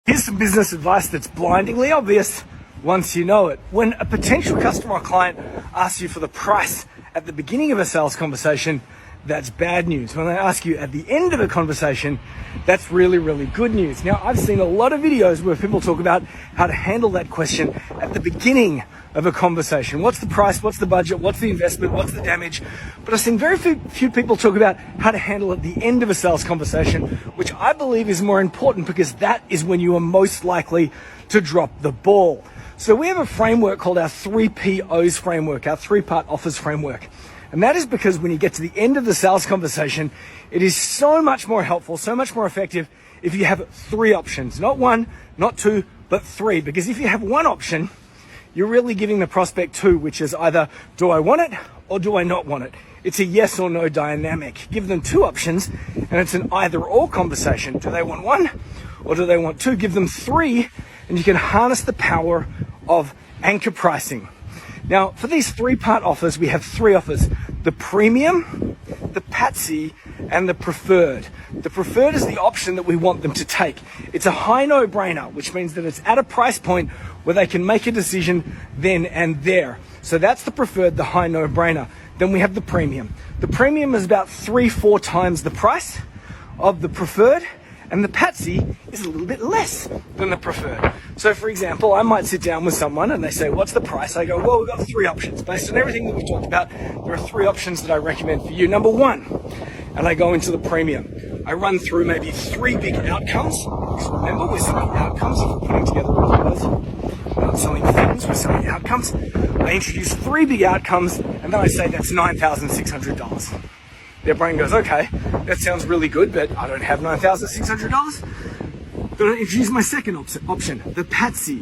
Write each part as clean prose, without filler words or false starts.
Here's some business advice that's blindingly obvious once you know it. When a potential customer or client asks you for the price at the beginning of a sales conversation, that's bad news. When they ask you at the end of a conversation, that's really, really good news. Now, I've seen a lot of videos where people talk about how to handle that question at the beginning of a conversation. What's the price? What's the budget? What's the investment? What's the damage? But I've seen very few people talk about how to handle at the end of a sales conversation, which I believe is more important because that is when you are most likely to drop the ball. So we have a framework called our 3POs framework, our three-part offers framework. And that is because when you get to the end of the sales conversation, it is so much more helpful, so much more effective if you have three options. Not one, not two, but three. Because if you have one option, you're really giving the prospect two, which is either, do I want it or do I not want it? It's a yes or no dynamic. Give them two options and it's an either or conversation. Do they want one or do they want two? Give them three and you can harness the power of anchor pricing. Now, for these three-part offers, we have three offers: the premium, the patsy, and the preferred. The preferred is the option that we want them to take. It's a high no-brainer, which means that it's at a price point where they can make a decision then and there. So that's the preferred, the high no-brainer. Then we have the premium. The premium is about 3-4 times the price of the preferred, and the patsy is a little bit less than the preferred. So for example, I might sit down with someone and they say, what's the price? I go, well, we've got three options. Based on everything that we've talked about, there are three options that I recommend for you. Number one, and I go into the premium. I run through maybe three big outcomes. Because remember, we're selling outcomes if we're putting together reports. We're not selling things, we're selling outcomes. I introduce three big outcomes and then I say that's $9,600. Their brain goes, okay, that sounds really good, but I don't have $9,600. Then I introduce my second option, the patsy.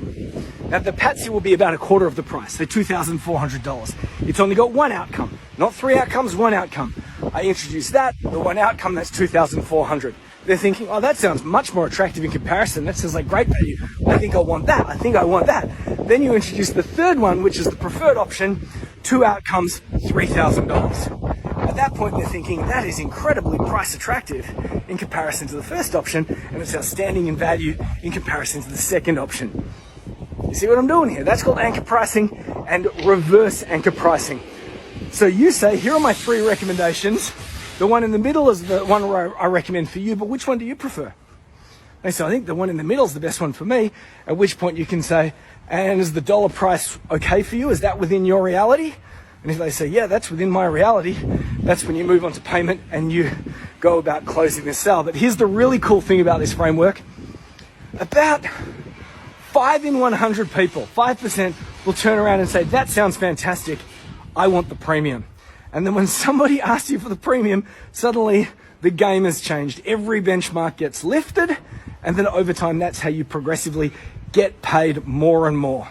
Now the patsy will be about a quarter of the price, so $2,400. It's only got one outcome, not three outcomes, one outcome. I introduce that, the one outcome, that's $2,400. They're thinking, oh, that sounds much more attractive in comparison. That sounds like great value. I think I want that. I think I want that. Then you introduce the third one, which is the preferred option, two outcomes, $3,000. At that point, they're thinking that is incredibly price attractive in comparison to the first option, and it's outstanding in value in comparison to the second option. You see what I'm doing here? That's called anchor pricing and reverse anchor pricing. So you say, here are my three recommendations. The one in the middle is the one where I recommend for you, but which one do you prefer? They say, I think the one in the middle is the best one for me, at which point you can say, and is the dollar price okay for you? Is that within your reality? And if they say, yeah, that's within my reality, that's when you move on to payment and you go about closing the sale. But here's the really cool thing about this framework. About 5 in 100 people, 5%, will turn around and say, that sounds fantastic. I want the premium. And then when somebody asks you for the premium, suddenly the game has changed. Every benchmark gets lifted. And then over time, that's how you progressively get paid more and more.